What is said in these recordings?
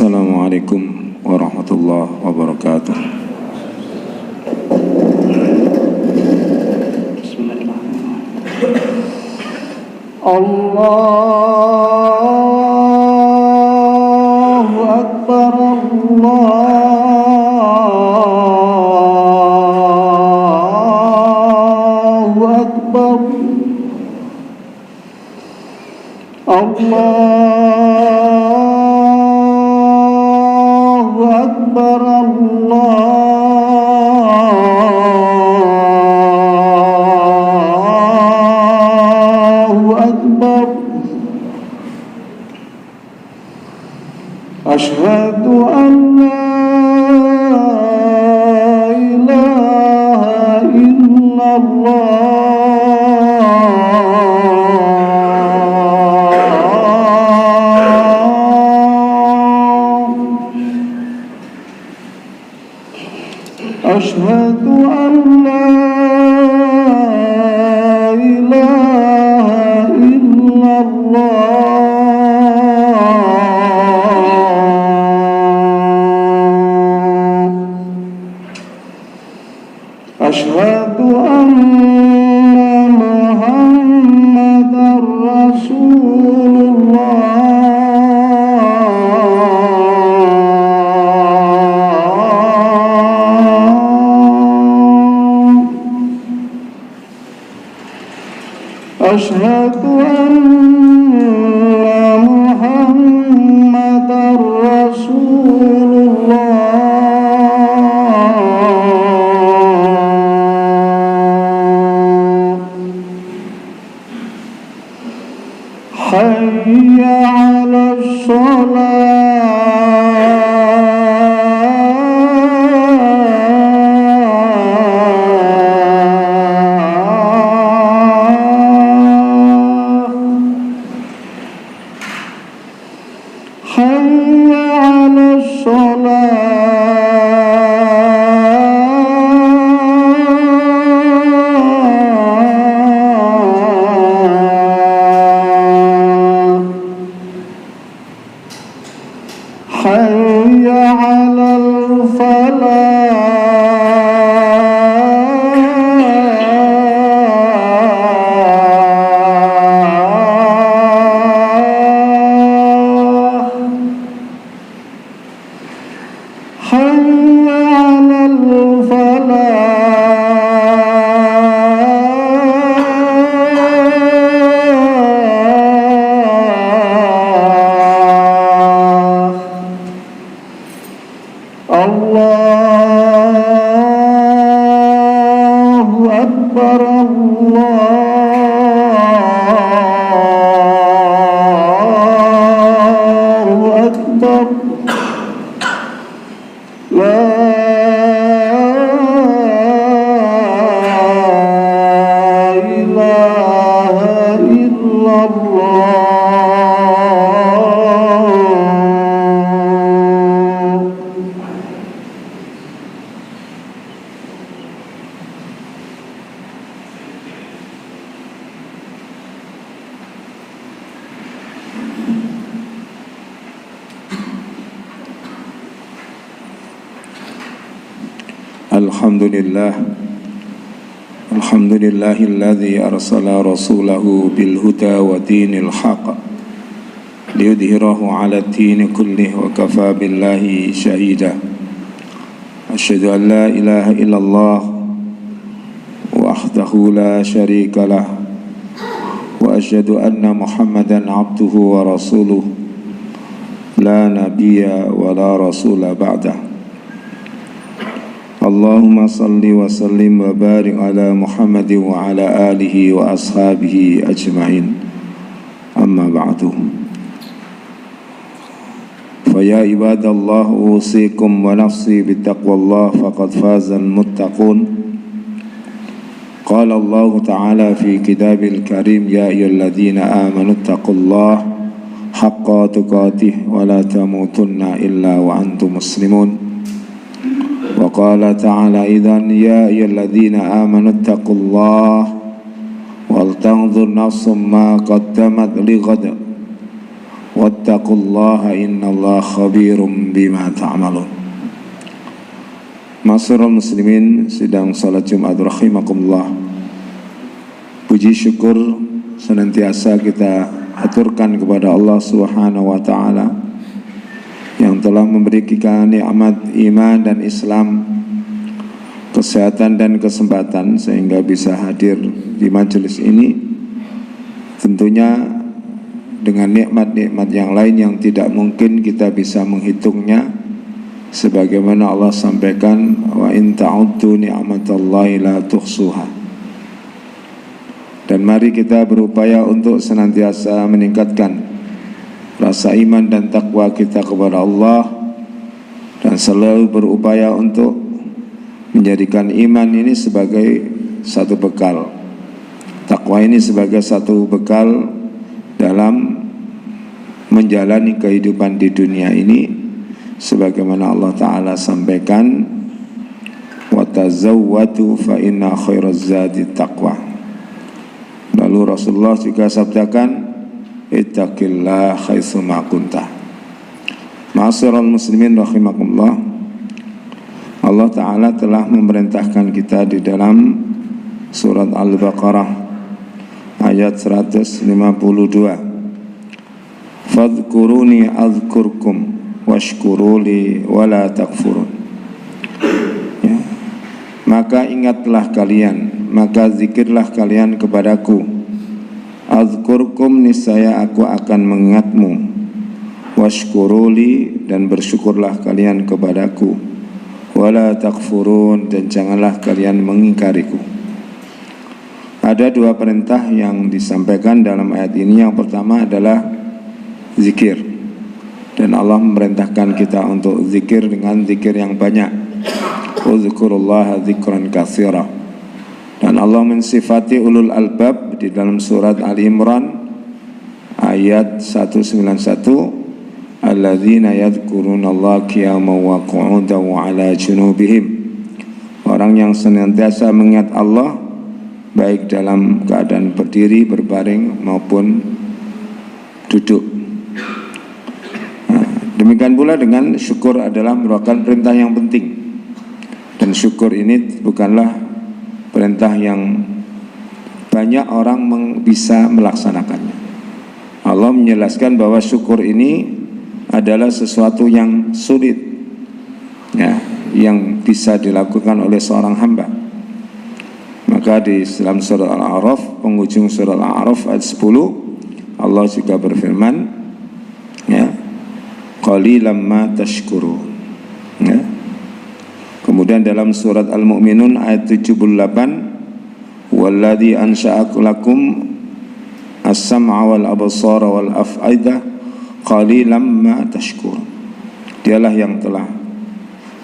Assalamualaikum warahmatullahi wabarakatuh. Allahu Akbar, Allahu Akbar, Allahu Akbar, Allahu Akbar. Asyhadu an la ilaha illallah. Asyhadu an la ilaha illallah. Asyhadu anna Muhammadar Rasulullah. Asyhadu anna Muhammadar Rasulullah. Hayya 'alas shalah. Hayya 'alas shalah. Hayya 'alal falah. Hayya 'alal falah. Allahu Akbar, Allahu Akbar. La ilaha illallah. Alhamdulillah, alhamdulillahilladzi arsala rasulahu bil huda wa dinil haqq liyudhhirahu 'ala ad-din kullih wa kafa billahi shahida. Asyhadu an la ilaha illallah wahdahu la syarika lah wa asyhadu anna Muhammadan 'abduhu wa rasuluh la nabiyya wa la rasula ba'dah. Allahumma salli wa sallim wa barik ala Muhammadin wa ala alihi wa ashabihi ajma'in. Amma ba'du. Faya ibadallah, usikum wa nafsi bittaqwallah faqad fazal muttaqun. Qala Allah ta'ala fi kitabil karim, ya ayyuhalladzina amanu ittaqullaha haqqa tuqatih wa la tamutunna illa wa antum muslimun. Wa qala ta'ala idzan ya ayyuhalladzina amanu ittaqullaha wal tanzur nafsum ma qaddamat lighad wattaqullaha innallaha khabirum bima ta'malun. Ma'asyiral muslimin sidang salat Jumat rahimakumullah. Puji syukur senantiasa kita aturkan kepada Allah Subhanahu wa taala yang telah memberi kita nikmat iman dan Islam, kesehatan dan kesempatan sehingga bisa hadir di majelis ini. Tentunya dengan nikmat-nikmat yang lain yang tidak mungkin kita bisa menghitungnya, sebagaimana Allah sampaikan, wa in ta'uddu ni'matallahi la tuhsuha. Dan mari kita berupaya untuk senantiasa meningkatkan rasa iman dan takwa kita kepada Allah, dan selalu berupaya untuk menjadikan iman ini sebagai satu bekal, takwa ini sebagai satu bekal dalam menjalani kehidupan di dunia ini, sebagaimana Allah Ta'ala sampaikan, wa tazawwadu fa inna khairaz zadi taqwa. Lalu Rasulullah juga sabdakan, ittaqillah haitsu ma kunta. Ma'asyiral muslimin rahimakumullah, Allah Ta'ala telah memerintahkan kita di dalam surat Al-Baqarah ayat 152, fadhkuruni azkurkum washkuruli wala takfurun. Ya. Maka ingatlah kalian, maka zikirlah kalian kepadaku. Azkurkum, niscaya aku akan mengingatmu. Washkuruli, dan bersyukurlah kalian kepadaku. Wala takfurun, dan janganlah kalian mengingkariku. Ada dua perintah yang disampaikan dalam ayat ini. Yang pertama adalah zikir, dan Allah memerintahkan kita untuk zikir dengan zikir yang banyak. Uzkurullaha dzikran katsira. Dan Allah mensifati ulul albab di dalam surat Ali Imran ayat 191, alladzina yadhkurunallaha qiyaman wa qu'udan wa 'ala junubihim. Orang yang senantiasa mengingat Allah baik dalam keadaan berdiri, berbaring maupun duduk. Nah, demikian pula dengan syukur adalah merupakan perintah yang penting. Dan syukur ini bukanlah perintah yang banyak orang bisa melaksanakannya. Allah menjelaskan bahwa syukur ini adalah sesuatu yang sulit, ya, yang bisa dilakukan oleh seorang hamba. Maka di dalam surah Al-A'raf, penghujung surah Al-A'raf ayat 10, Allah juga berfirman, ya, qalilan ma tashkurun. Ya. Kemudian dalam surat Al-Mu'minun ayat 78, walladzi ansha'akum as-sam'a wal absara wal af'ida qalilan ma tashkurun. Dialah yang telah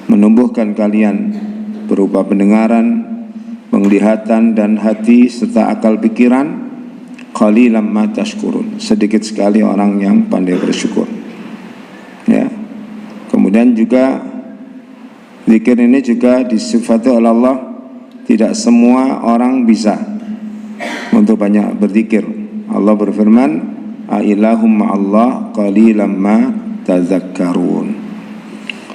menumbuhkan kalian berupa pendengaran, penglihatan dan hati serta akal pikiran. Qalilan ma tashkurun, sedikit sekali orang yang pandai bersyukur. Ya. Kemudian juga zikir ini juga disifati oleh Allah, tidak semua orang bisa untuk banyak berzikir. Allah berfirman, a ilahum ma'allah qalilan ma tazakkarun.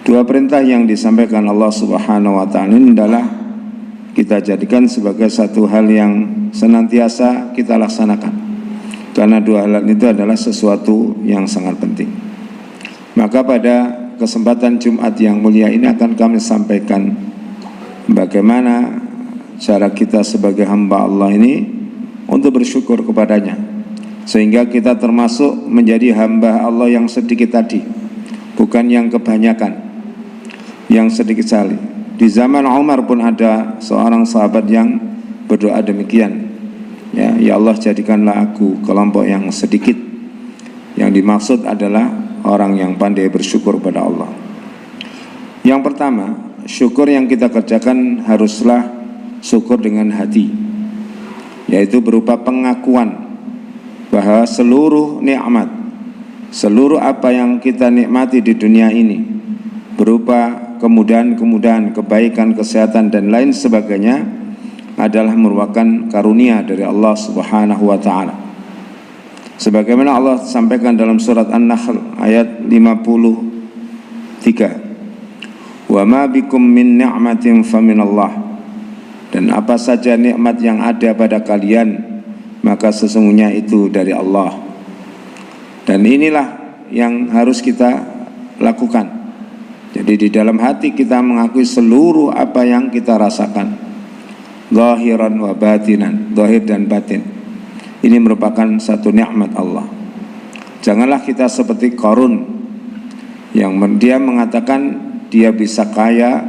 Dua perintah yang disampaikan Allah Subhanahu wa taala ini adalah kita jadikan sebagai satu hal yang senantiasa kita laksanakan, karena dua hal itu adalah sesuatu yang sangat penting. Maka pada kesempatan Jumat yang mulia ini akan kami sampaikan bagaimana cara kita sebagai hamba Allah ini untuk bersyukur kepadanya, sehingga kita termasuk menjadi hamba Allah yang sedikit tadi, bukan yang kebanyakan, yang sedikit sekali. Di zaman Umar pun ada seorang sahabat yang berdoa demikian, ya Allah, jadikanlah aku kelompok yang sedikit. Yang dimaksud adalah orang yang pandai bersyukur pada Allah. Yang pertama, syukur yang kita kerjakan haruslah syukur dengan hati, yaitu berupa pengakuan bahwa seluruh nikmat, seluruh apa yang kita nikmati di dunia ini berupa kemudahan-kemudahan, kebaikan, kesehatan dan lain sebagainya adalah merupakan karunia dari Allah Subhanahu wa taala. Sebagaimana Allah sampaikan dalam surat An-Nahl ayat 53, wa ma bikum min ni'matin faminallah, dan apa saja nikmat yang ada pada kalian maka sesungguhnya itu dari Allah. Dan inilah yang harus kita lakukan. Jadi di dalam hati kita mengakui seluruh apa yang kita rasakan, zahiran wa batinan, zahir dan batin. Ini merupakan satu nikmat Allah. Janganlah kita seperti Qarun yang dia mengatakan dia bisa kaya,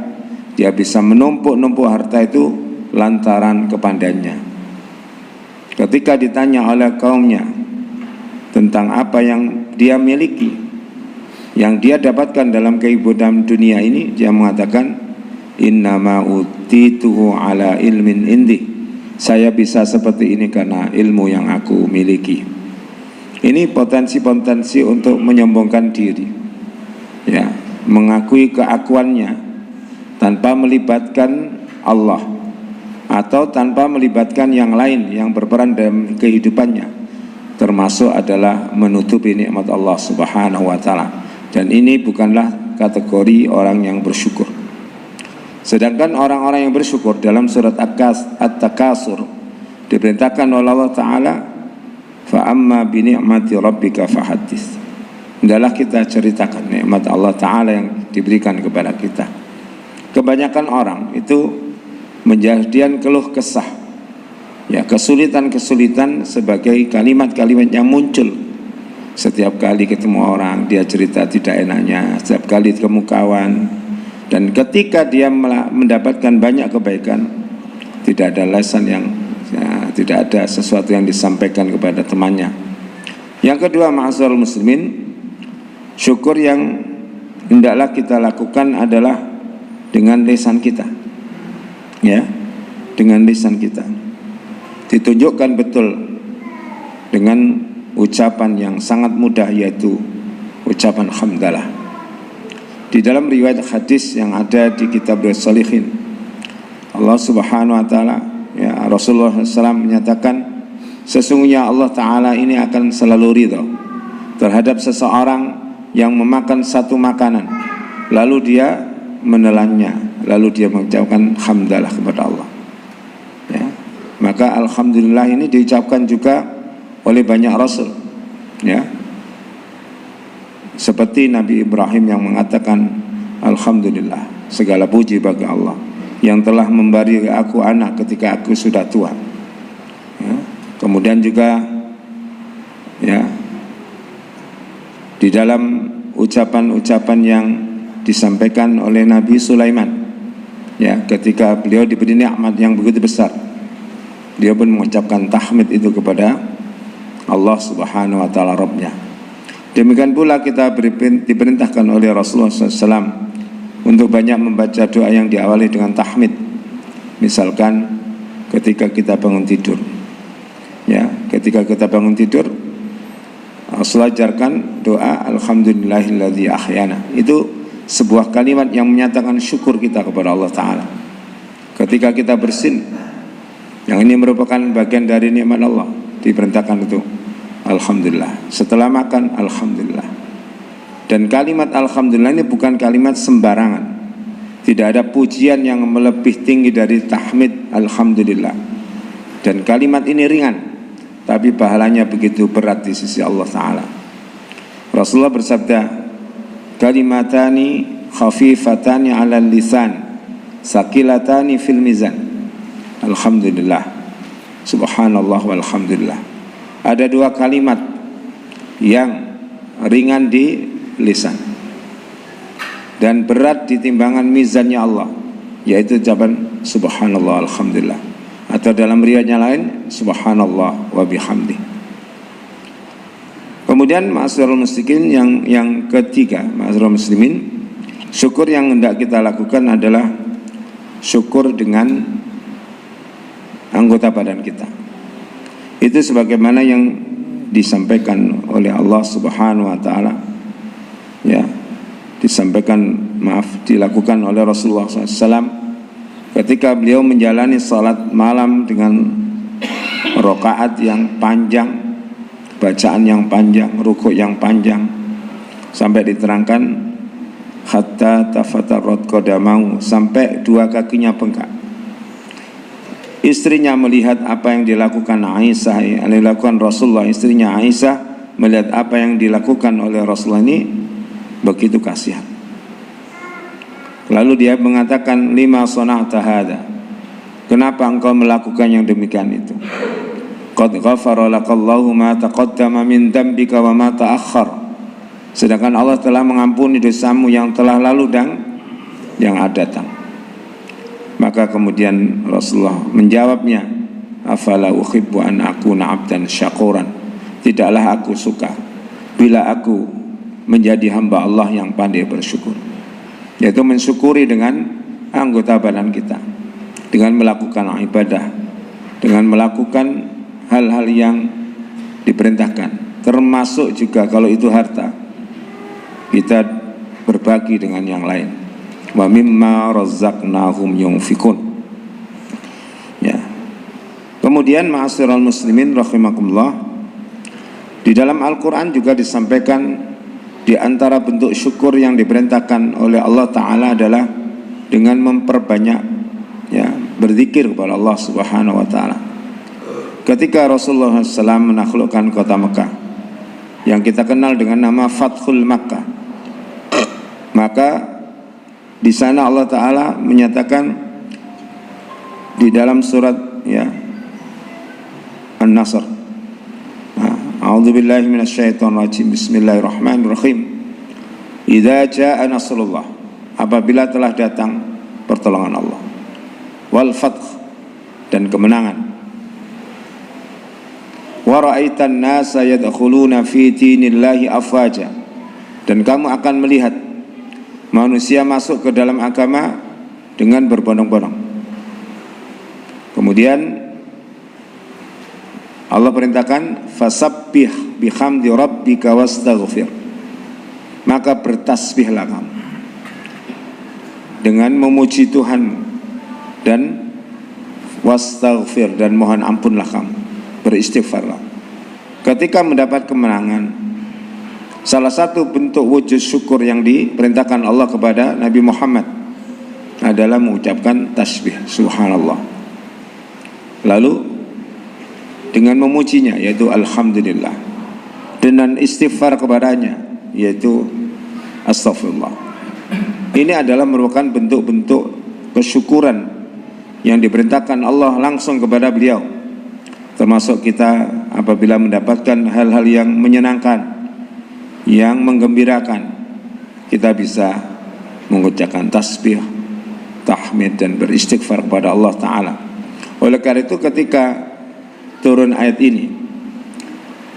dia bisa menumpuk-numpuk harta itu lantaran kepandaiannya. Ketika ditanya oleh kaumnya tentang apa yang dia miliki, yang dia dapatkan dalam kehidupan dunia ini, dia mengatakan innama utituhu ala ilmin indi, saya bisa seperti ini karena ilmu yang aku miliki. Ini potensi-potensi untuk menyombongkan diri, ya, mengakui keakuannya tanpa melibatkan Allah atau tanpa melibatkan yang lain yang berperan dalam kehidupannya, termasuk adalah menutupi nikmat Allah Subhanahu wa taala. Dan ini bukanlah kategori orang yang bersyukur. Sedangkan orang-orang yang bersyukur dalam surat At-Takasur diperintahkan oleh Allah taala, fa amma bi ni'mati rabbika fahaddits. Hendaklah kita ceritakan nikmat Allah taala yang diberikan kepada kita. Kebanyakan orang itu menjadikan keluh kesah, ya, kesulitan-kesulitan sebagai kalimat-kalimat yang muncul setiap kali ketemu orang. Dia cerita tidak enaknya setiap kali ketemu kawan, dan ketika dia mendapatkan banyak kebaikan, tidak ada lesan yang, ya, tidak ada sesuatu yang disampaikan kepada temannya. Yang kedua, ma'asyiral muslimin, syukur yang hendaklah kita lakukan adalah dengan lisan kita, ya, dengan lisan kita ditunjukkan betul dengan ucapan yang sangat mudah, yaitu ucapan hamdalah. Di dalam riwayat hadis yang ada di kitab Shalihin, Allah Subhanahu wa taala, ya, Rasulullah SAW menyatakan sesungguhnya Allah taala ini akan selalu ridha terhadap seseorang yang memakan satu makanan lalu dia menelannya, lalu dia mengucapkan hamdalah kepada Allah, ya. Maka alhamdulillah ini diucapkan juga oleh banyak rasul, ya, seperti Nabi Ibrahim yang mengatakan alhamdulillah, segala puji bagi Allah yang telah memberi aku anak ketika aku sudah tua, ya. Kemudian juga, ya, di dalam ucapan-ucapan yang disampaikan oleh Nabi Sulaiman, ya, ketika beliau diberi nikmat yang begitu besar, dia pun mengucapkan tahmid itu kepada Allah Subhanahu wa taala Rabbnya. Demikian pula kita diperintahkan oleh Rasulullah SAW untuk banyak membaca doa yang diawali dengan tahmid. Misalkan ketika kita bangun tidur, ya, ketika kita bangun tidur, Rasulullah ajarkan doa alhamdulillahilladzi ahyana. Itu sebuah kalimat yang menyatakan syukur kita kepada Allah taala. Ketika kita bersin, yang ini merupakan bagian dari nikmat Allah, diperintahkan itu alhamdulillah. Setelah makan alhamdulillah. Dan kalimat alhamdulillah ini bukan kalimat sembarangan. Tidak ada pujian yang melebih tinggi dari tahmid alhamdulillah. Dan kalimat ini ringan, tapi pahalanya begitu berat di sisi Allah taala. Rasulullah bersabda, kalimatani khafifatani 'alal lisan, saqilatani fil mizan. Alhamdulillah, subhanallah walhamdulillah. Ada dua kalimat yang ringan di lisan dan berat di timbangan mizannya Allah, yaitu ucapan subhanallah alhamdulillah, atau dalam riwayatnya lain subhanallah wa bihamdi. Kemudian ma'asyiral muslimin, yang ketiga, ma'asyiral muslimin, syukur yang hendak kita lakukan adalah syukur dengan anggota badan kita. Itu sebagaimana yang disampaikan oleh Allah Subhanahu wa taala, ya, dilakukan oleh Rasulullah SAW ketika beliau menjalani salat malam dengan rakaat yang panjang, bacaan yang panjang, rukuk yang panjang, sampai diterangkan hatta tafatarrat qadamahu, sampai dua kakinya bengkak. Istrinya melihat apa yang dilakukan Aisyah, yang dilakukan Rasulullah. Istrinya Aisyah melihat apa yang dilakukan oleh Rasulullah ini, begitu kasihan. Lalu dia mengatakan, lima sana'ta hadza, kenapa engkau melakukan yang demikian itu? Qad ghafara lakallahu ma taqaddama min dambika wa ma ta'akhkhar, sedangkan Allah telah mengampuni dosamu yang telah lalu dan yang akan datang. Maka kemudian Rasulullah menjawabnya, afala uhibbu an akuna abdan syakuran, tidaklah aku suka bila aku menjadi hamba Allah yang pandai bersyukur, yaitu mensyukuri dengan anggota badan kita, dengan melakukan ibadah, dengan melakukan hal-hal yang diperintahkan, termasuk juga kalau itu harta, kita berbagi dengan yang lain. Wa mimma razzaqnahum yunfikun. Ya. Kemudian ma'asyiral muslimin rahimakumullah, di dalam Al-Qur'an juga disampaikan di antara bentuk syukur yang diperintahkan oleh Allah Ta'ala adalah dengan memperbanyak berzikir kepada Allah Subhanahu wa Ta'ala. Ketika Rasulullah SAW menaklukkan kota Mekah yang kita kenal dengan nama Fathul Makkah, maka di sana Allah Ta'ala menyatakan di dalam surat An-Nasr, a'udzubillahi minasyaitonirrajim, bismillahirrahmanirrahim, idza jaa nasrullah, apabila telah datang pertolongan Allah, wal fath, dan kemenangan, wa ra'aitan nasa yadkhuluna fi dinillahi afwaja, dan kamu akan melihat manusia masuk ke dalam agama dengan berbondong-bondong. Kemudian Allah perintahkan fasabbih bihamdi rabbika wastaghfir, maka bertasbihlah kamu dengan memuji Tuhan dan wastaghfir, dan mohon ampunlah kamu, beristighfarlah. Ketika mendapat kemenangan, salah satu bentuk wujud syukur yang diperintahkan Allah kepada Nabi Muhammad adalah mengucapkan tasbih, subhanallah, lalu dengan memujinya, yaitu alhamdulillah, dengan istighfar kepadanya, yaitu astaghfirullah. Ini adalah merupakan bentuk-bentuk kesyukuran yang diperintahkan Allah langsung kepada beliau, termasuk kita apabila mendapatkan hal-hal yang menyenangkan, yang menggembirakan, kita bisa mengucapkan tasbih, tahmid, dan beristighfar kepada Allah Ta'ala. Oleh karena itu ketika turun ayat ini,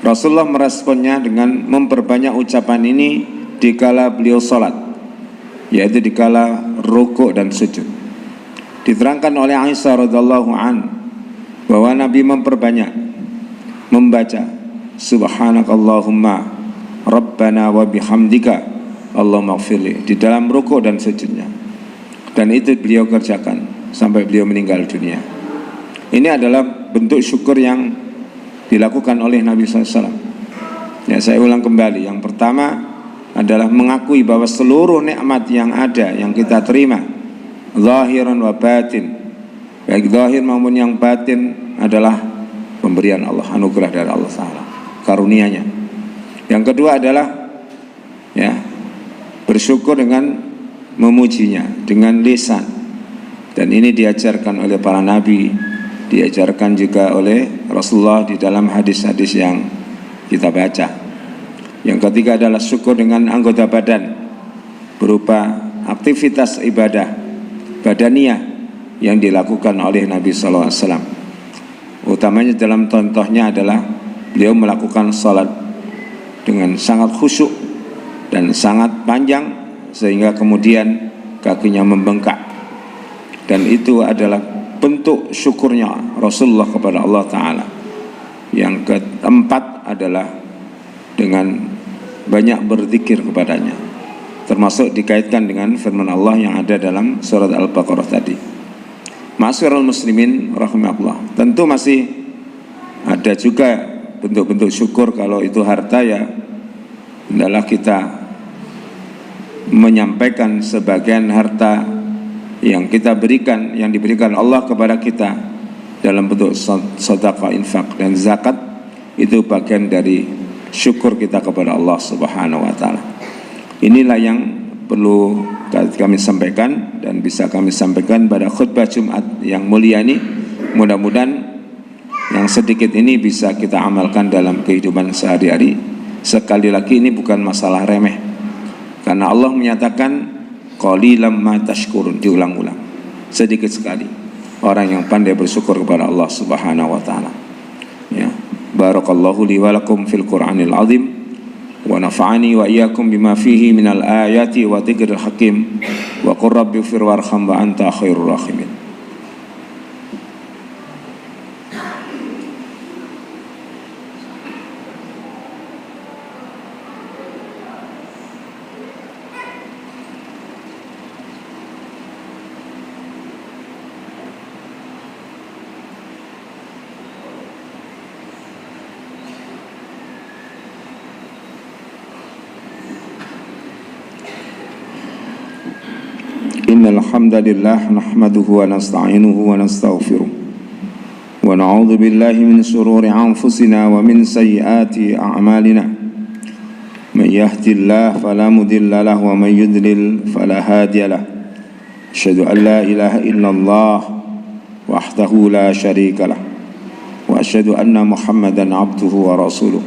Rasulullah meresponnya dengan memperbanyak ucapan ini dikala beliau salat, yaitu dikala rukuk dan sujud. Diterangkan oleh Aisyah radhiyallahu an bahwa Nabi memperbanyak membaca subhanakallahumma Rabbana wa bihamdika Allahumma ighfirli di dalam rukuk dan sujudnya, dan itu beliau kerjakan sampai beliau meninggal dunia. Ini adalah bentuk syukur yang dilakukan oleh Nabi SAW. Ya, saya ulang kembali, yang pertama adalah mengakui bahwa seluruh nikmat yang ada, yang kita terima, zahiran wa batin, baik zahir maupun yang batin, adalah pemberian Allah, anugerah dari Allah Ta'ala, karunia-Nya. Yang kedua adalah bersyukur dengan memujinya dengan lisan, dan ini diajarkan oleh para nabi, diajarkan juga oleh Rasulullah di dalam hadis-hadis yang kita baca. Yang ketiga adalah syukur dengan anggota badan berupa aktivitas ibadah badaniyah yang dilakukan oleh Nabi SAW. Utamanya dalam contohnya adalah beliau melakukan salat dengan sangat khusyuk dan sangat panjang sehingga kemudian kakinya membengkak, dan itu adalah bentuk syukurnya Rasulullah kepada Allah Ta'ala. Yang keempat adalah dengan banyak berzikir kepadanya, termasuk dikaitkan dengan firman Allah yang ada dalam surat Al-Baqarah tadi. Ma'asyiral muslimin rahimakumullah, tentu masih ada juga bentuk-bentuk syukur kalau itu harta, ya hendaklah kita menyampaikan sebagian harta yang kita berikan, yang diberikan Allah kepada kita dalam bentuk sedekah, infak dan zakat. Itu bagian dari syukur kita kepada Allah Subhanahu wa taala. Inilah yang perlu kami sampaikan dan bisa kami sampaikan pada khutbah Jumat yang mulia ini. Mudah-mudahan yang sedikit ini bisa kita amalkan dalam kehidupan sehari-hari. Sekali lagi, ini bukan masalah remeh, karena Allah menyatakan qalilam ma tashkurun, diulang-ulang. Sedikit sekali orang yang pandai bersyukur kepada Allah Subhanahu wa taala. Ya. Barakallahu li wa lakum fil Qur'anil azim wa nafa'ani wa iyyakum bima fihi minal ayati wa dzikril hakim wa qur rabbi ighfir warham wa anta khairur rahimin. Innal hamdalillah nahmaduhu wa nasta'inuhu wa nastaghfiruh wa na'udzu billahi min shururi anfusina wa min sayyiati a'malina. Man yahdihillahu fala mudilla lahu wa man yudlil fala hadiya lahu. Asyhadu an la ilaha illallah wahdahu la syarika lahu wa asyhadu anna Muhammadan abduhu wa rasuluh.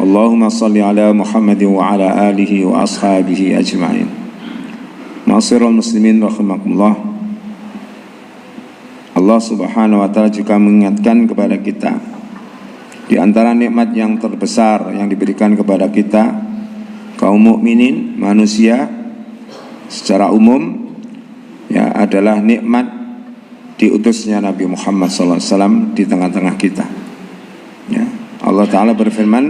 Allahumma shalli ala Muhammadin wa ala alihi wa ashabihi ajma'in. Ma'asyiral muslimin rahimakumullah. Allah Subhanahu wa taala juga mengingatkan kepada kita, di antara nikmat yang terbesar yang diberikan kepada kita kaum mukminin, manusia secara umum, ya, adalah nikmat diutusnya Nabi Muhammad SAW di tengah-tengah kita. Ya. Allah Ta'ala berfirman,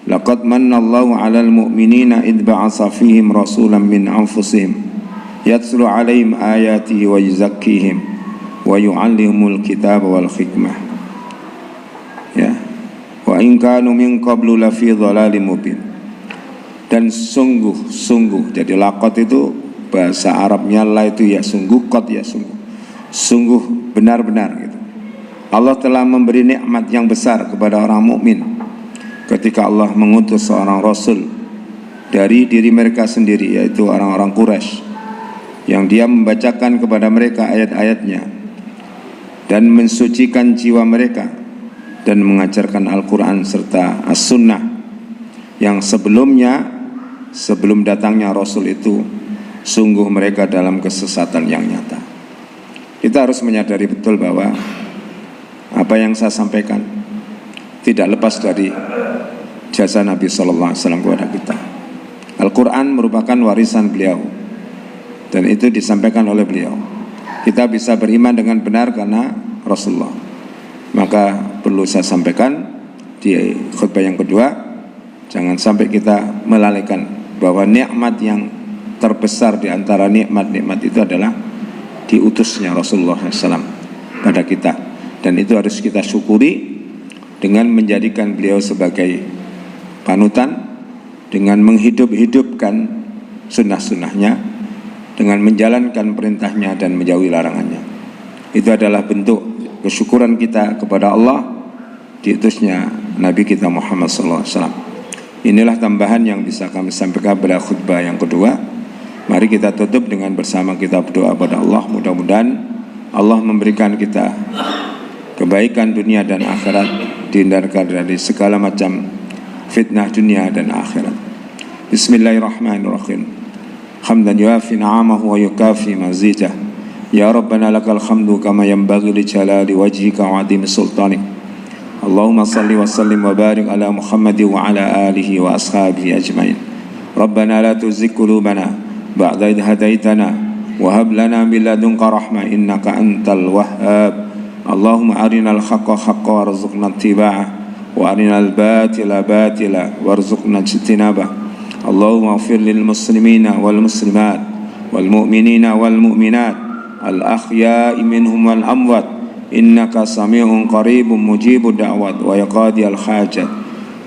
laqad mannallahu 'alal mu'minina idh ba'atsa fihim rasulan min anfusihim yatslu 'alaihim ayatihi wa yuzakkihim wa yu'allimul kitaba wal hikmah. Ya. Wa in kanu min qablu lafi dhalalim mubin. Dan sungguh, jadi laqad itu bahasa Arabnya la itu ya sungguh, qad ya sungguh. Sungguh benar-benar gitu. Allah telah memberi nikmat yang besar kepada orang mukmin ketika Allah mengutus seorang rasul dari diri mereka sendiri, yaitu orang-orang Quraisy, yang dia membacakan kepada mereka ayat-ayatnya dan mensucikan jiwa mereka dan mengajarkan Al-Quran serta As-Sunnah yang sebelum datangnya Rasul itu sungguh mereka dalam kesesatan yang nyata. Kita harus menyadari betul bahwa apa yang saya sampaikan tidak lepas dari jasa Nabi SAW kepada kita. Al-Quran merupakan warisan beliau dan itu disampaikan oleh beliau. Kita bisa beriman dengan benar karena Rasulullah. Maka perlu saya sampaikan di khutbah yang kedua, jangan sampai kita melalaikan bahwa nikmat yang terbesar di antara nikmat-nikmat itu adalah diutusnya Rasulullah SAW pada kita. Dan itu harus kita syukuri dengan menjadikan beliau sebagai panutan, dengan menghidup-hidupkan sunnah-sunnahnya, dengan menjalankan perintahnya dan menjauhi larangannya. Itu adalah bentuk kesyukuran kita kepada Allah diutusnya Nabi kita Muhammad SAW. Inilah tambahan yang bisa kami sampaikan pada khutbah yang kedua. Mari kita tutup dengan bersama kita berdoa pada Allah. Mudah-mudahan Allah memberikan kita kebaikan dunia dan akhirat, dihindarkan dari segala macam fitnah dunia dan akhirat. Bismillahirrahmanirrahim. Hamdan yuafi na'amahu wa yukafi mazidah. Ya Rabbana lakal hamdu kama yanbaghi li jalali wajhika wa 'azimi sultanik. Allahumma salli wa sallim wa barik ala Muhammadin wa ala alihi wa ashabihi ajma'in. Rabbana la tuzigh qulubana ba'da idh hadaitana wa hab lana min ladunka rahmah innaka antal wahhab. Allahumma arinal haqqa haqqan warzuqna ittiba'ah wa arinal batila batila warzuqna ijtinabah. Allahumma ighfir lil muslimina wal muslimat wal mu'minina wal mu'minat al ahya'i minhum wal amwat innaka sami'un qaribun mujibud da'wat wa yaqadiyal hajat.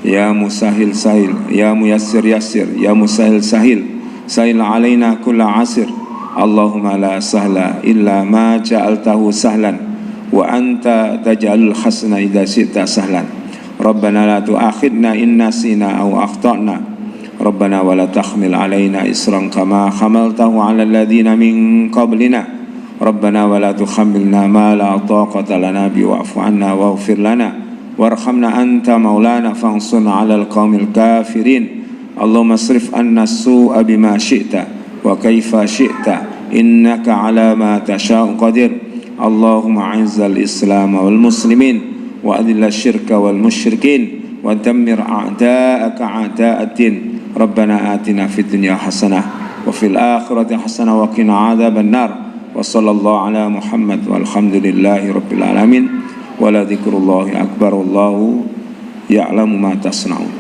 Ya musahil sahil, ya muyassir yassir, ya musahil sahil, sahil alaina kulla asir. Allahumma la sahla illa ma ja'altahu sahlan wa anta taj'alul hasana idza syi'ta sahlan. Rabbana la tu'akhidna in nasina aw akhtana. Rabbana wa la tahmil alaina isran kama hamaltahu 'alal ladzina min qablina. Rabbana wa la tuhammilna ma la taqata lana bi wa'fu 'anna waghfir lana warhamna anta maulana fansurna 'alal qaumil kafirin. Allahumma asrif anna as-su'a bima syi'ta wa kaifa syi'ta innaka 'ala ma tasha'u qadir. Allahumma 'izzal islam wal muslimin wa adhilla syirka wal musyrikin wa dammir a'da'aka a'da'ad-din. Rabbana atina fid dunya hasanah wa fil akhirati hasanah wa qina 'adzaban nar. Wa sallallahu ala Muhammad walhamdulillahi rabbil alamin. Wa la dzikrullahi akbar wallahu ya'lamu ma tasna'un.